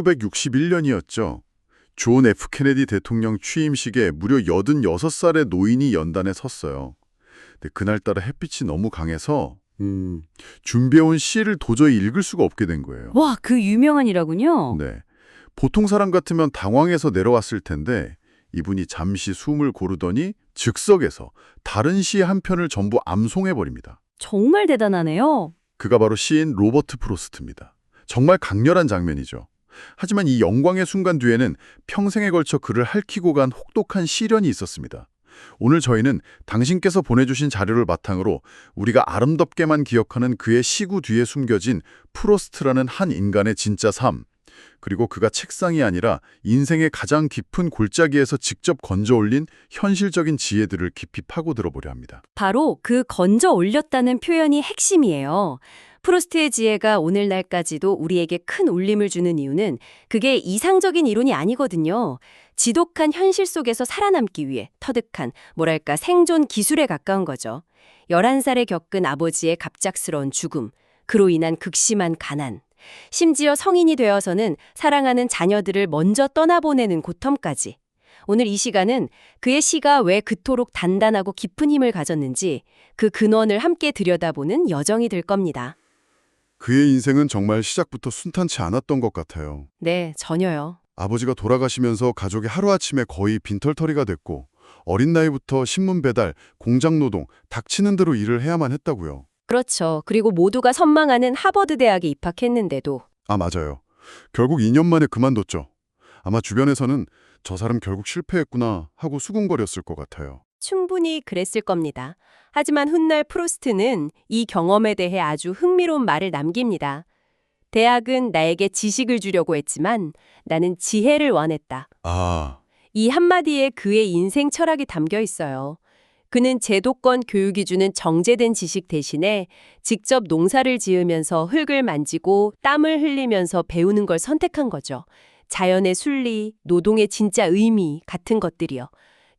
1961년이었죠. 존 F. 케네디 대통령 취임식에 무려 86살의 노인이 연단에 섰어요. 근데 그날따라 햇빛이 너무 강해서 준비해온 시를 도저히 읽을 수가 없게 된 거예요. 와, 그 유명한 이라군요. 네, 보통 사람 같으면 당황해서 내려왔을 텐데 이분이 잠시 숨을 고르더니 즉석에서 다른 시 한 편을 전부 암송해버립니다. 정말 대단하네요. 그가 바로 시인 로버트 프로스트입니다. 정말 강렬한 장면이죠. 하지만 이 영광의 순간 뒤에는 평생에 걸쳐 그를 핥히고 간 혹독한 시련이 있었습니다. 오늘 저희는 당신께서 보내주신 자료를 바탕으로 우리가 아름답게만 기억하는 그의 시구 뒤에 숨겨진 프로스트라는 한 인간의 진짜 삶, 그리고 그가 책상이 아니라 인생의 가장 깊은 골짜기에서 직접 건져 올린 현실적인 지혜들을 깊이 파고들어 보려 합니다. 바로 그 건져 올렸다는 표현이 핵심이에요. 프로스트의 지혜가 오늘날까지도 우리에게 큰 울림을 주는 이유는 그게 이상적인 이론이 아니거든요. 지독한 현실 속에서 살아남기 위해 터득한, 뭐랄까, 생존 기술에 가까운 거죠. 11살에 겪은 아버지의 갑작스러운 죽음, 그로 인한 극심한 가난, 심지어 성인이 되어서는 사랑하는 자녀들을 먼저 떠나보내는 고통까지. 오늘 이 시간은 그의 시가 왜 그토록 단단하고 깊은 힘을 가졌는지 그 근원을 함께 들여다보는 여정이 될 겁니다. 그의 인생은 정말 시작부터 순탄치 않았던 것 같아요. 네, 전혀요. 아버지가 돌아가시면서 가족이 하루아침에 거의 빈털터리가 됐고 어린 나이부터 신문 배달, 공장 노동, 닥치는 대로 일을 해야만 했다고요. 그렇죠. 그리고 모두가 선망하는 하버드 대학에 입학했는데도 아, 맞아요. 결국 2년 만에 그만뒀죠. 아마 주변에서는 저 사람 결국 실패했구나 하고 수군거렸을 것 같아요. 충분히 그랬을 겁니다. 하지만 훗날 프로스트는 이 경험에 대해 아주 흥미로운 말을 남깁니다. 대학은 나에게 지식을 주려고 했지만 나는 지혜를 원했다. 아, 이 한마디에 그의 인생 철학이 담겨 있어요. 그는 제도권 교육이 주는 정제된 지식 대신에 직접 농사를 지으면서 흙을 만지고 땀을 흘리면서 배우는 걸 선택한 거죠. 자연의 순리, 노동의 진짜 의미 같은 것들이요.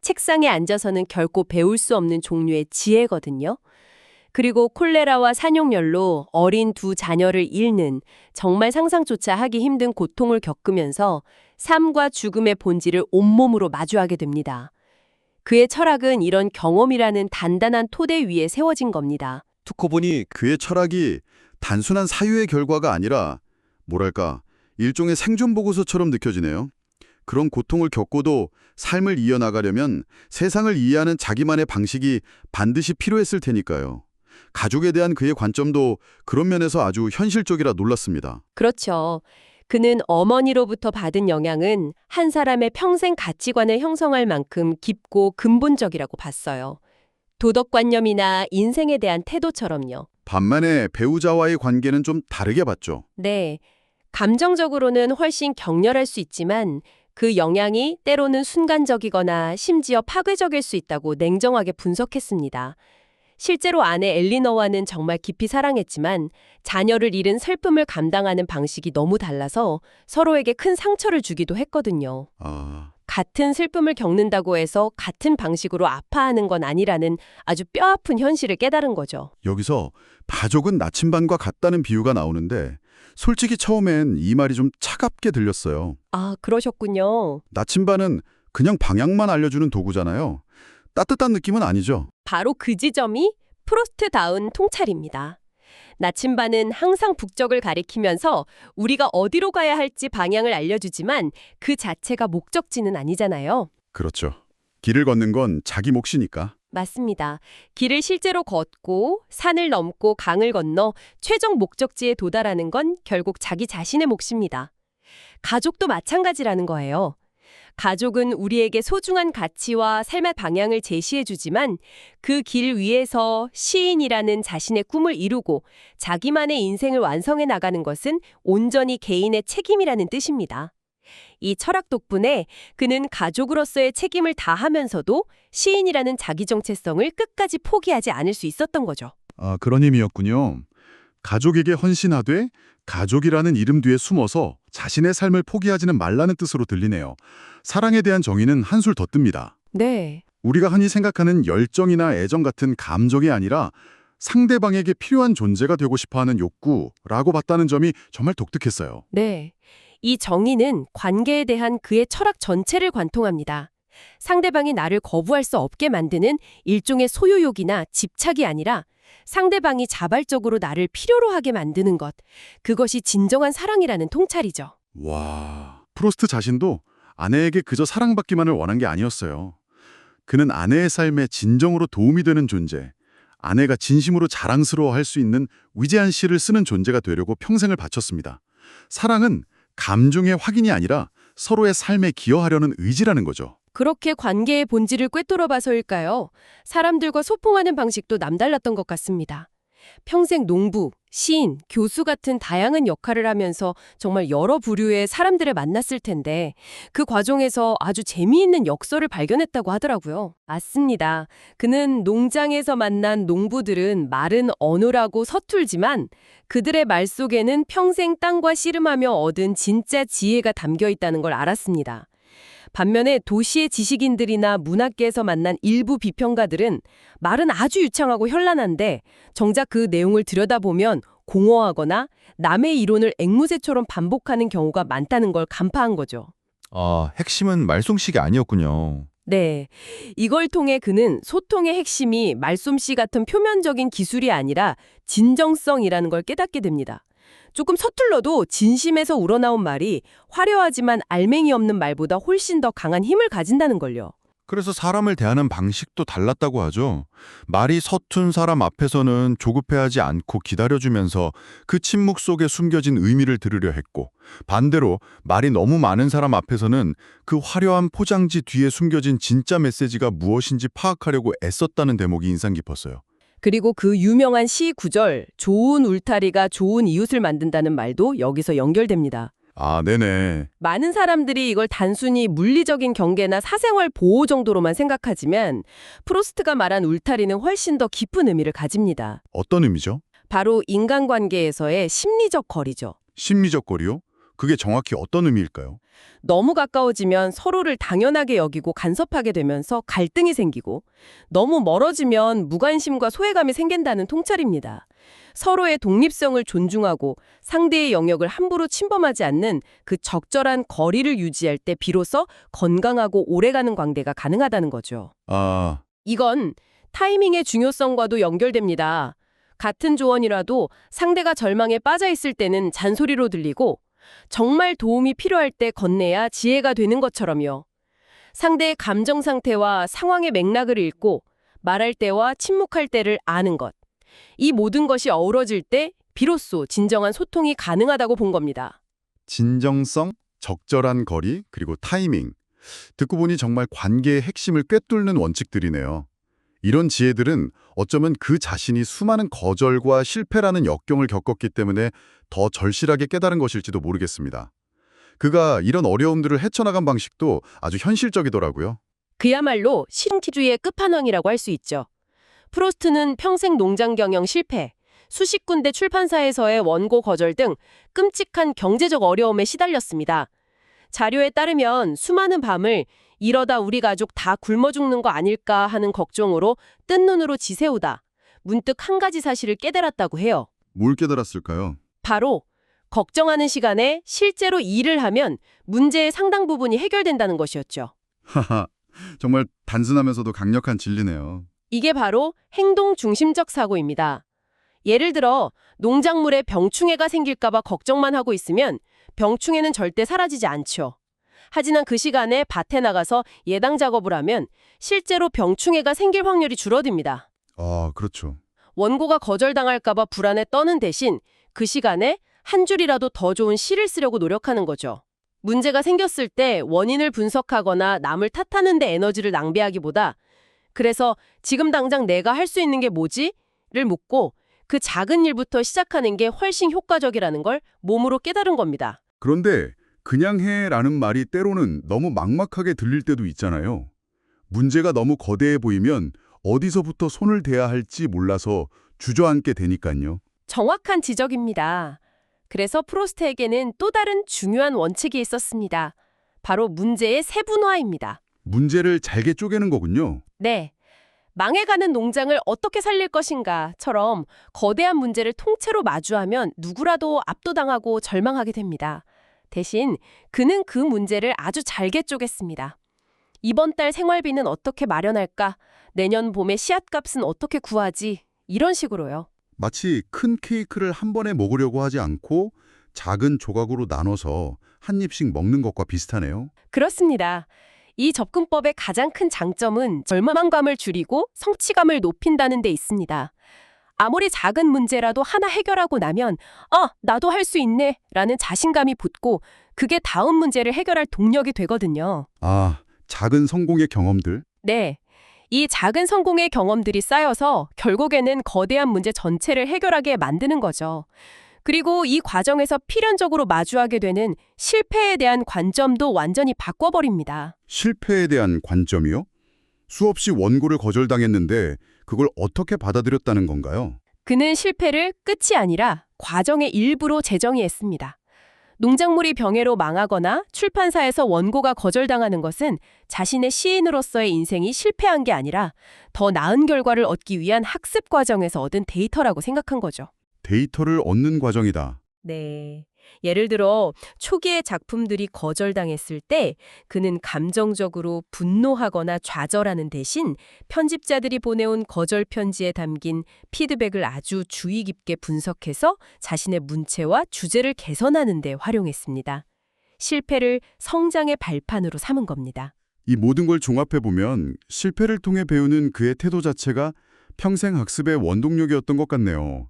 책상에 앉아서는 결코 배울 수 없는 종류의 지혜거든요. 그리고 콜레라와 산용열로 어린 두 자녀를 잃는 정말 상상조차 하기 힘든 고통을 겪으면서 삶과 죽음의 본질을 온몸으로 마주하게 됩니다. 그의 철학은 이런 경험이라는 단단한 토대 위에 세워진 겁니다. 듣고 보니 그의 철학이 단순한 사유의 결과가 아니라 뭐랄까 일종의 생존 보고서처럼 느껴지네요. 그런 고통을 겪고도 삶을 이어나가려면 세상을 이해하는 자기만의 방식이 반드시 필요했을 테니까요. 가족에 대한 그의 관점도 그런 면에서 아주 현실적이라 놀랐습니다. 그렇죠. 그는 어머니로부터 받은 영향은 한 사람의 평생 가치관을 형성할 만큼 깊고 근본적이라고 봤어요. 도덕관념이나 인생에 대한 태도처럼요. 반면에 배우자와의 관계는 좀 다르게 봤죠. 네, 감정적으로는 훨씬 격렬할 수 있지만 그 영향이 때로는 순간적이거나 심지어 파괴적일 수 있다고 냉정하게 분석했습니다. 실제로 아내 엘리너와는 정말 깊이 사랑했지만 자녀를 잃은 슬픔을 감당하는 방식이 너무 달라서 서로에게 큰 상처를 주기도 했거든요. 같은 슬픔을 겪는다고 해서 같은 방식으로 아파하는 건 아니라는 아주 뼈아픈 현실을 깨달은 거죠. 여기서 가족은 나침반과 같다는 비유가 나오는데 솔직히 처음엔 이 말이 좀 차갑게 들렸어요. 아, 그러셨군요. 나침반은 그냥 방향만 알려주는 도구잖아요. 따뜻한 느낌은 아니죠. 바로 그 지점이 프로스트다운 통찰입니다. 나침반은 항상 북쪽을 가리키면서 우리가 어디로 가야 할지 방향을 알려주지만 그 자체가 목적지는 아니잖아요. 그렇죠. 길을 걷는 건 자기 몫이니까. 맞습니다. 길을 실제로 걷고 산을 넘고 강을 건너 최종 목적지에 도달하는 건 결국 자기 자신의 몫입니다. 가족도 마찬가지라는 거예요. 가족은 우리에게 소중한 가치와 삶의 방향을 제시해주지만 그 길 위에서 시인이라는 자신의 꿈을 이루고 자기만의 인생을 완성해 나가는 것은 온전히 개인의 책임이라는 뜻입니다. 이 철학 덕분에 그는 가족으로서의 책임을 다하면서도 시인이라는 자기 정체성을 끝까지 포기하지 않을 수 있었던 거죠. 아, 그런 의미였군요. 가족에게 헌신하되 가족이라는 이름 뒤에 숨어서 자신의 삶을 포기하지는 말라는 뜻으로 들리네요. 사랑에 대한 정의는 한술 더 뜹니다. 네. 우리가 흔히 생각하는 열정이나 애정 같은 감정이 아니라 상대방에게 필요한 존재가 되고 싶어하는 욕구라고 봤다는 점이 정말 독특했어요. 네. 이 정의는 관계에 대한 그의 철학 전체를 관통합니다. 상대방이 나를 거부할 수 없게 만드는 일종의 소유욕이나 집착이 아니라 상대방이 자발적으로 나를 필요로 하게 만드는 것. 그것이 진정한 사랑이라는 통찰이죠. 와, 프로스트 자신도 아내에게 그저 사랑받기만을 원한 게 아니었어요. 그는 아내의 삶에 진정으로 도움이 되는 존재, 아내가 진심으로 자랑스러워할 수 있는 위대한 시를 쓰는 존재가 되려고 평생을 바쳤습니다. 사랑은 감정의 확인이 아니라 서로의 삶에 기여하려는 의지라는 거죠. 그렇게 관계의 본질을 꿰뚫어 봐서일까요? 사람들과 소통하는 방식도 남달랐던 것 같습니다. 평생 농부, 시인, 교수 같은 다양한 역할을 하면서 정말 여러 부류의 사람들을 만났을 텐데 그 과정에서 아주 재미있는 역설을 발견했다고 하더라고요. 맞습니다. 그는 농장에서 만난 농부들은 말은 어눌하고 서툴지만 그들의 말 속에는 평생 땅과 씨름하며 얻은 진짜 지혜가 담겨 있다는 걸 알았습니다. 반면에 도시의 지식인들이나 문학계에서 만난 일부 비평가들은 말은 아주 유창하고 현란한데 정작 그 내용을 들여다보면 공허하거나 남의 이론을 앵무새처럼 반복하는 경우가 많다는 걸 간파한 거죠. 아, 핵심은 말솜씨가 아니었군요. 네, 이걸 통해 그는 소통의 핵심이 말솜씨 같은 표면적인 기술이 아니라 진정성이라는 걸 깨닫게 됩니다. 조금 서툴러도 진심에서 우러나온 말이 화려하지만 알맹이 없는 말보다 훨씬 더 강한 힘을 가진다는 걸요. 그래서 사람을 대하는 방식도 달랐다고 하죠. 말이 서툰 사람 앞에서는 조급해하지 않고 기다려주면서 그 침묵 속에 숨겨진 의미를 들으려 했고, 반대로 말이 너무 많은 사람 앞에서는 그 화려한 포장지 뒤에 숨겨진 진짜 메시지가 무엇인지 파악하려고 애썼다는 대목이 인상 깊었어요. 그리고 그 유명한 시 구절, 좋은 울타리가 좋은 이웃을 만든다는 말도 여기서 연결됩니다. 아, 네네. 많은 사람들이 이걸 단순히 물리적인 경계나 사생활 보호 정도로만 생각하지만 프로스트가 말한 울타리는 훨씬 더 깊은 의미를 가집니다. 어떤 의미죠? 바로 인간관계에서의 심리적 거리죠. 심리적 거리요? 그게 정확히 어떤 의미일까요? 너무 가까워지면 서로를 당연하게 여기고 간섭하게 되면서 갈등이 생기고 너무 멀어지면 무관심과 소외감이 생긴다는 통찰입니다. 서로의 독립성을 존중하고 상대의 영역을 함부로 침범하지 않는 그 적절한 거리를 유지할 때 비로소 건강하고 오래가는 관계가 가능하다는 거죠. 아, 이건 타이밍의 중요성과도 연결됩니다. 같은 조언이라도 상대가 절망에 빠져 있을 때는 잔소리로 들리고 정말 도움이 필요할 때 건네야 지혜가 되는 것처럼요. 상대의 감정 상태와 상황의 맥락을 읽고 말할 때와 침묵할 때를 아는 것. 이 모든 것이 어우러질 때 비로소 진정한 소통이 가능하다고 본 겁니다. 진정성, 적절한 거리, 그리고 타이밍. 듣고 보니 정말 관계의 핵심을 꿰뚫는 원칙들이네요. 이런 지혜들은 어쩌면 그 자신이 수많은 거절과 실패라는 역경을 겪었기 때문에 더 절실하게 깨달은 것일지도 모르겠습니다. 그가 이런 어려움들을 헤쳐나간 방식도 아주 현실적이더라고요. 그야말로 신기주의의 끝판왕이라고 할 수 있죠. 프로스트는 평생 농장 경영 실패, 수십 군데 출판사에서의 원고 거절 등 끔찍한 경제적 어려움에 시달렸습니다. 자료에 따르면 수많은 밤을 이러다 우리 가족 다 굶어 죽는 거 아닐까 하는 걱정으로 뜬 눈으로 지새우다 문득 한 가지 사실을 깨달았다고 해요. 뭘 깨달았을까요? 바로 걱정하는 시간에 실제로 일을 하면 문제의 상당 부분이 해결된다는 것이었죠. 하하, 정말 단순하면서도 강력한 진리네요. 이게 바로 행동 중심적 사고입니다. 예를 들어 농작물에 병충해가 생길까 봐 걱정만 하고 있으면 병충해는 절대 사라지지 않죠. 하지만 그 시간에 밭에 나가서 예당 작업을 하면 실제로 병충해가 생길 확률이 줄어듭니다. 아, 그렇죠. 원고가 거절당할까 봐 불안에 떠는 대신 그 시간에 한 줄이라도 더 좋은 시를 쓰려고 노력하는 거죠. 문제가 생겼을 때 원인을 분석하거나 남을 탓하는 데 에너지를 낭비하기보다 그래서 지금 당장 내가 할 수 있는 게 뭐지? 를 묻고 그 작은 일부터 시작하는 게 훨씬 효과적이라는 걸 몸으로 깨달은 겁니다. 그런데 그냥 해라는 말이 때로는 너무 막막하게 들릴 때도 있잖아요. 문제가 너무 거대해 보이면 어디서부터 손을 대야 할지 몰라서 주저앉게 되니까요. 정확한 지적입니다. 그래서 프로스트에게는 또 다른 중요한 원칙이 있었습니다. 바로 문제의 세분화입니다. 문제를 잘게 쪼개는 거군요. 네. 망해가는 농장을 어떻게 살릴 것인가처럼 거대한 문제를 통째로 마주하면 누구라도 압도당하고 절망하게 됩니다. 대신 그는 그 문제를 아주 잘게 쪼갰습니다. 이번 달 생활비는 어떻게 마련할까? 내년 봄에 씨앗값은 어떻게 구하지? 이런 식으로요. 마치 큰 케이크를 한 번에 먹으려고 하지 않고 작은 조각으로 나눠서 한 입씩 먹는 것과 비슷하네요. 그렇습니다. 이 접근법의 가장 큰 장점은 절망감을 줄이고 성취감을 높인다는 데 있습니다. 아무리 작은 문제라도 하나 해결하고 나면 나도 할 수 있네 라는 자신감이 붙고 그게 다음 문제를 해결할 동력이 되거든요. 아, 작은 성공의 경험들? 네. 이 작은 성공의 경험들이 쌓여서 결국에는 거대한 문제 전체를 해결하게 만드는 거죠. 그리고 이 과정에서 필연적으로 마주하게 되는 실패에 대한 관점도 완전히 바꿔버립니다. 실패에 대한 관점이요? 수없이 원고를 거절당했는데 그걸 어떻게 받아들였다는 건가요? 그는 실패를 끝이 아니라 과정의 일부로 재정의했습니다. 농작물이 병해로 망하거나 출판사에서 원고가 거절당하는 것은 자신의 시인으로서의 인생이 실패한 게 아니라 더 나은 결과를 얻기 위한 학습 과정에서 얻은 데이터라고 생각한 거죠. 데이터를 얻는 과정이다. 네. 예를 들어 초기의 작품들이 거절당했을 때 그는 감정적으로 분노하거나 좌절하는 대신 편집자들이 보내온 거절 편지에 담긴 피드백을 아주 주의 깊게 분석해서 자신의 문체와 주제를 개선하는 데 활용했습니다. 실패를 성장의 발판으로 삼은 겁니다. 이 모든 걸 종합해보면 실패를 통해 배우는 그의 태도 자체가 평생 학습의 원동력이었던 것 같네요.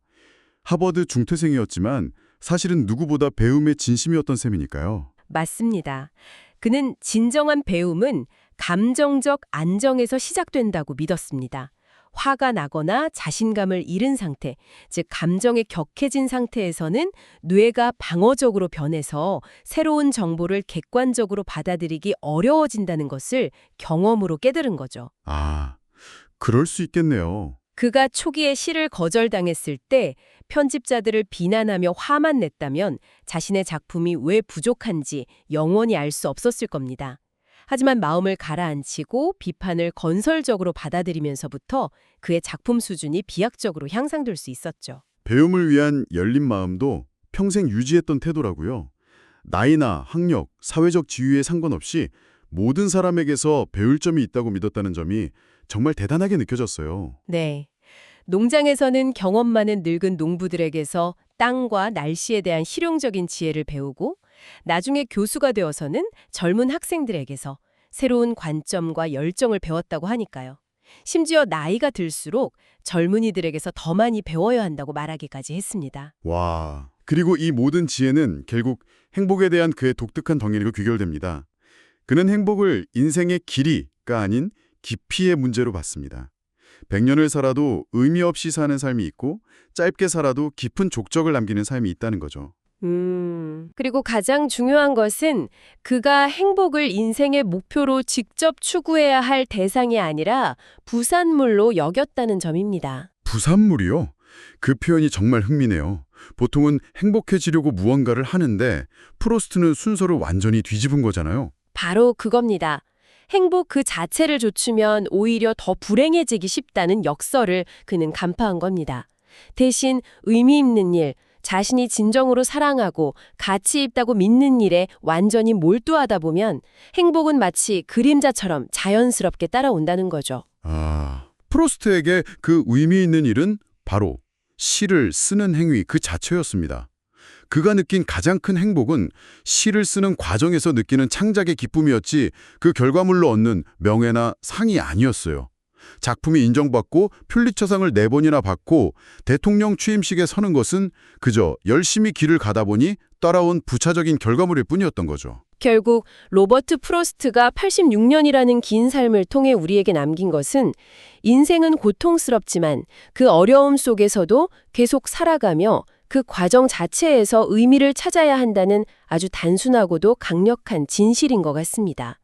하버드 중퇴생이었지만 사실은 누구보다 배움에 진심이었던 셈이니까요. 맞습니다. 그는 진정한 배움은 감정적 안정에서 시작된다고 믿었습니다. 화가 나거나 자신감을 잃은 상태, 즉 감정이 격해진 상태에서는 뇌가 방어적으로 변해서 새로운 정보를 객관적으로 받아들이기 어려워진다는 것을 경험으로 깨달은 거죠. 아, 그럴 수 있겠네요. 그가 초기에 시를 거절당했을 때 편집자들을 비난하며 화만 냈다면 자신의 작품이 왜 부족한지 영원히 알 수 없었을 겁니다. 하지만 마음을 가라앉히고 비판을 건설적으로 받아들이면서부터 그의 작품 수준이 비약적으로 향상될 수 있었죠. 배움을 위한 열린 마음도 평생 유지했던 태도라고요. 나이나 학력, 사회적 지위에 상관없이 모든 사람에게서 배울 점이 있다고 믿었다는 점이 정말 대단하게 느껴졌어요. 네. 농장에서는 경험 많은 늙은 농부들에게서 땅과 날씨에 대한 실용적인 지혜를 배우고 나중에 교수가 되어서는 젊은 학생들에게서 새로운 관점과 열정을 배웠다고 하니까요. 심지어 나이가 들수록 젊은이들에게서 더 많이 배워야 한다고 말하기까지 했습니다. 와, 그리고 이 모든 지혜는 결국 행복에 대한 그의 독특한 덩어리로 귀결됩니다. 그는 행복을 인생의 길이가 아닌 깊이의 문제로 봤습니다. 100년을 살아도 의미 없이 사는 삶이 있고 짧게 살아도 깊은 족적을 남기는 삶이 있다는 거죠. 그리고 가장 중요한 것은 그가 행복을 인생의 목표로 직접 추구해야 할 대상이 아니라 부산물로 여겼다는 점입니다. 부산물이요? 그 표현이 정말 흥미네요. 보통은 행복해지려고 무언가를 하는데 프로스트는 순서를 완전히 뒤집은 거잖아요. 바로 그겁니다. 행복 그 자체를 좇으면 오히려 더 불행해지기 쉽다는 역설을 그는 간파한 겁니다. 대신 의미 있는 일, 자신이 진정으로 사랑하고 가치 있다고 믿는 일에 완전히 몰두하다 보면 행복은 마치 그림자처럼 자연스럽게 따라온다는 거죠. 아, 프로스트에게 그 의미 있는 일은 바로 시를 쓰는 행위 그 자체였습니다. 그가 느낀 가장 큰 행복은 시를 쓰는 과정에서 느끼는 창작의 기쁨이었지 그 결과물로 얻는 명예나 상이 아니었어요. 작품이 인정받고 퓰리처상을 4번이나 받고 대통령 취임식에 서는 것은 그저 열심히 길을 가다 보니 따라온 부차적인 결과물일 뿐이었던 거죠. 결국 로버트 프로스트가 86년이라는 긴 삶을 통해 우리에게 남긴 것은 인생은 고통스럽지만 그 어려움 속에서도 계속 살아가며 그 과정 자체에서 의미를 찾아야 한다는 아주 단순하고도 강력한 진실인 것 같습니다.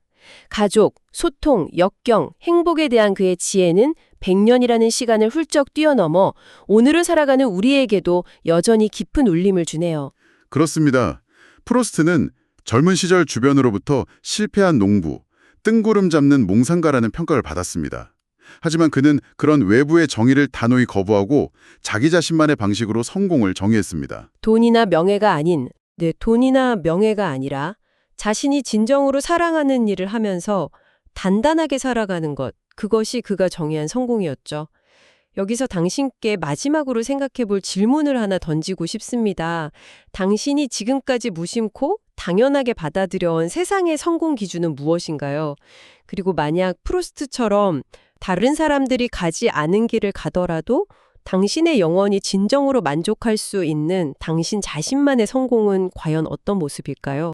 가족, 소통, 역경, 행복에 대한 그의 지혜는 100년이라는 시간을 훌쩍 뛰어넘어 오늘을 살아가는 우리에게도 여전히 깊은 울림을 주네요. 그렇습니다. 프로스트는 젊은 시절 주변으로부터 실패한 농부, 뜬구름 잡는 몽상가라는 평가를 받았습니다. 하지만 그는 그런 외부의 정의를 단호히 거부하고 자기 자신만의 방식으로 성공을 정의했습니다. 돈이나 명예가 아닌 네, 돈이나 명예가 아니라 자신이 진정으로 사랑하는 일을 하면서 단단하게 살아가는 것, 그것이 그가 정의한 성공이었죠. 여기서 당신께 마지막으로 생각해 볼 질문을 하나 던지고 싶습니다. 당신이 지금까지 무심코 당연하게 받아들여온 세상의 성공 기준은 무엇인가요? 그리고 만약 프로스트처럼 다른 사람들이 가지 않은 길을 가더라도 당신의 영혼이 진정으로 만족할 수 있는 당신 자신만의 성공은 과연 어떤 모습일까요?